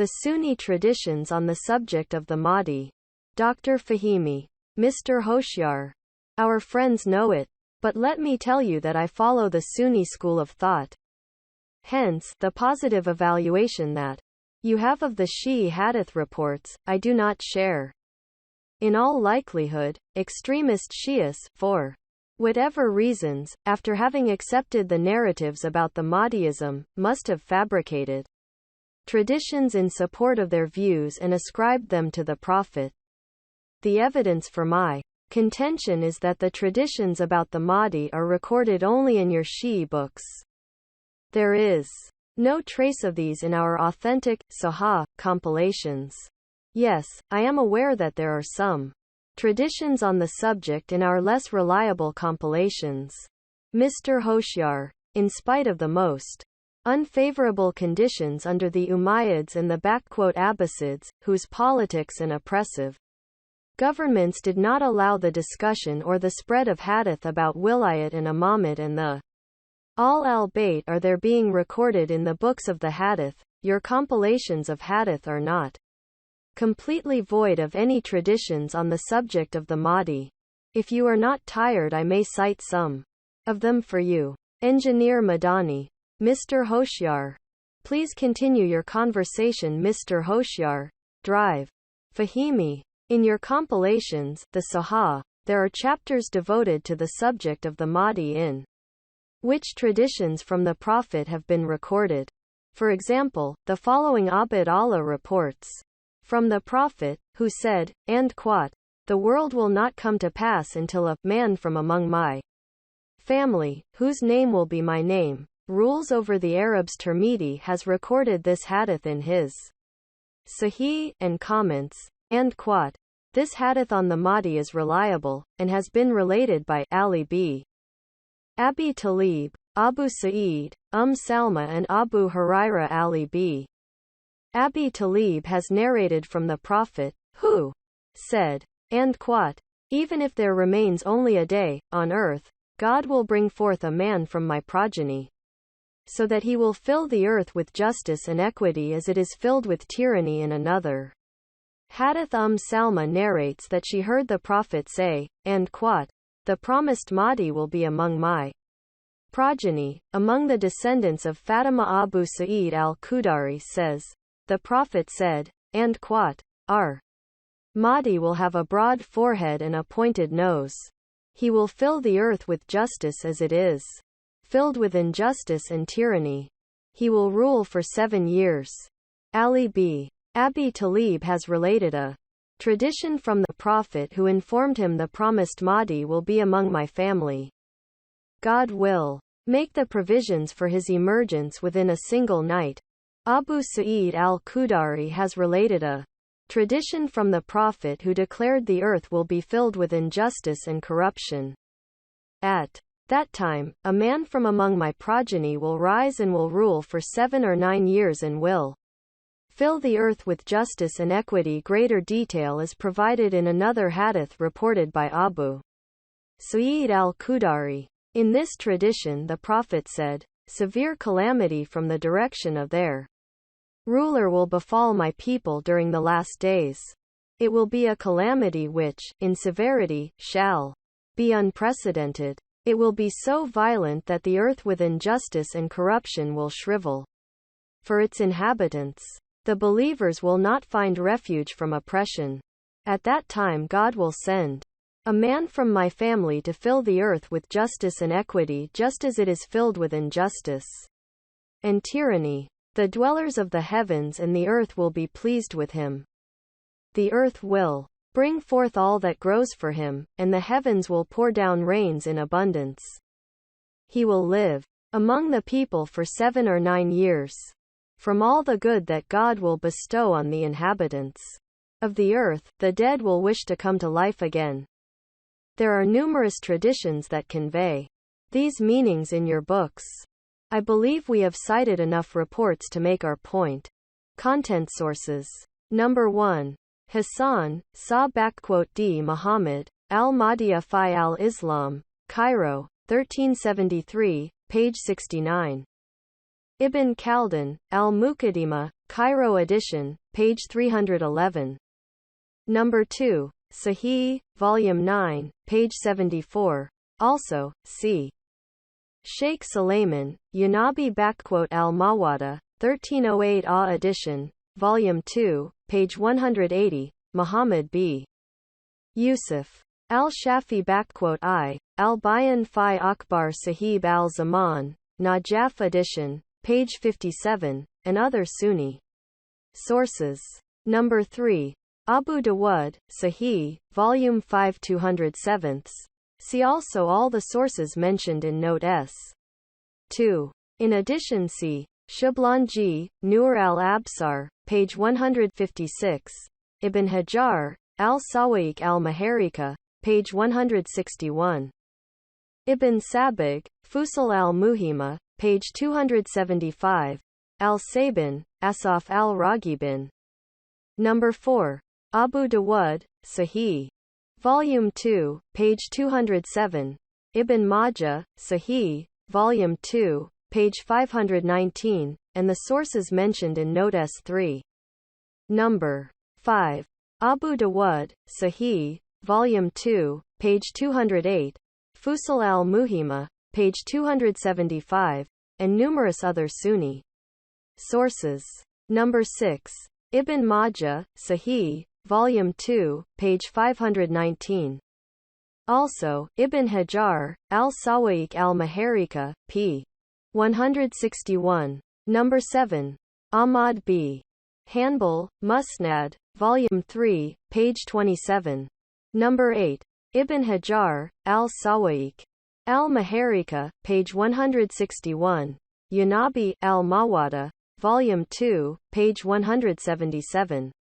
The Sunni traditions on the subject of the Mahdi. Dr. Fahimi. Mr. Hoshyar. Our friends know it, but let me tell you that I follow the Sunni school of thought. Hence, the positive evaluation that you have of the Shi'i hadith reports, I do not share. In all likelihood, extremist Shi'as, for whatever reasons, after having accepted the narratives about the Mahdiism, must have fabricated traditions in support of their views and ascribed them to the Prophet. The evidence for my contention is that the traditions about the Mahdi are recorded only in your Shi'i books. There is no trace of these in our authentic, Sahih, compilations. Yes, I am aware that there are some traditions on the subject in our less reliable compilations. Mr. Hoshyar. In spite of the most unfavorable conditions under the Umayyads and the Abbasids, whose politics and oppressive governments did not allow the discussion or the spread of hadith about wilayat and imamate, and the al-bayt are there being recorded in the books of the hadith, your compilations of hadith are not completely void of any traditions on the subject of the Mahdi. If you are not tired, I may cite some of them for you. Engineer Madani. Mr. Hoshyar. Please continue your conversation. Mr. Hoshyar. Drive. Fahimi. In your compilations, the Sahih, there are chapters devoted to the subject of the Mahdi in which traditions from the Prophet have been recorded. For example, the following Abd Allah reports from the Prophet, who said, and quote, "The world will not come to pass until a man from among my family, whose name will be my name, rules over the Arabs." Tirmidhi has recorded this hadith in his Sahih, and comments, and quote, "This hadith on the Mahdi is reliable, and has been related by Ali b. Abi Talib, Abu Sa'id, Salma and Abu Huraira. Ali b. Abi Talib has narrated from the Prophet, who said, and quote, "Even if there remains only a day on earth, God will bring forth a man from my progeny, so that he will fill the earth with justice and equity as it is filled with tyranny." In another hadith, Salma narrates that she heard the Prophet say, and quote, "The promised Mahdi will be among my progeny, among the descendants of Fatima." Abu Sa'id al-Khudri says, the Prophet said, and quote, "Our Mahdi will have a broad forehead and a pointed nose. He will fill the earth with justice as it is filled with injustice and tyranny. He will rule for 7 years. Ali b. Abi Talib has related a tradition from the Prophet, who informed him the promised Mahdi will be among my family. God will make the provisions for his emergence within a single night. Abu Sa'id al-Khudri has related a tradition from the Prophet, who declared the earth will be filled with injustice and corruption. At that time, a man from among my progeny will rise and will rule for 7 or 9 years and will fill the earth with justice and equity. Greater detail is provided in another hadith reported by Abu Sa'id al-Khudri. In this tradition, the Prophet said, "Severe calamity from the direction of their ruler will befall my people during the last days. It will be a calamity which, in severity, shall be unprecedented. It will be so violent that the earth with injustice and corruption will shrivel for its inhabitants. The believers will not find refuge from oppression. At that time God will send a man from my family to fill the earth with justice and equity, just as it is filled with injustice and tyranny. The dwellers of the heavens and the earth will be pleased with him. The earth will bring forth all that grows for him, and the heavens will pour down rains in abundance. He will live among the people for 7 or 9 years. From all the good that God will bestow on the inhabitants of the earth, the dead will wish to come to life again." There are numerous traditions that convey these meanings in your books. I believe we have cited enough reports to make our point. Content sources. Number 1. Hasan, Sabbagh Muhammad, al-Mahdiyya fi al-Islam, Cairo, 1373, page 69. Ibn Khaldun, al-Muqaddima, Cairo edition, page 311. Number 2. Sahih, volume 9, page 74. Also, see Shaykh Sulayman, Yanabi al-Mawadda, 1308 edition, volume 2, page 180, Muhammad b. Yusuf. al-Shafi al-Bayan fi akhbar sahib al-zaman, Najaf edition, page 57, and other Sunni sources. Number 3. Abu Dawud, Sahih, volume 5 207. See also all the sources mentioned in Note S. 2. In addition see Shablanji, Nur al-Absar, page 156, Ibn Hajar, al-Sawa'iq al-muharriqah, page 161. Ibn Sabbagh, Fusul al-muhimma, page 275, al-Saban, Asaf al-raghibin. Number 4. Abu Dawud, Sahih. Volume 2, page 207. Ibn Majah, Sahih, Volume 2, page 519, and the sources mentioned in Note S3. Number 5. Abu Dawud, Sahih, Volume 2, page 208, Fusul al-muhimma, page 275, and numerous other Sunni sources. Number 6. Ibn Majah, Sahih, Volume 2, page 519. Also, Ibn Hajar, al-Sawa'iq al-muharriqah, p. 161. Number 7. Ahmad b. Hanbal, Musnad, Volume 3, page 27. Number 8. Ibn Hajar, al-Sawa'iq al-muharriqah, page 161. Yanabi, al-mawadda, Volume 2, page 177.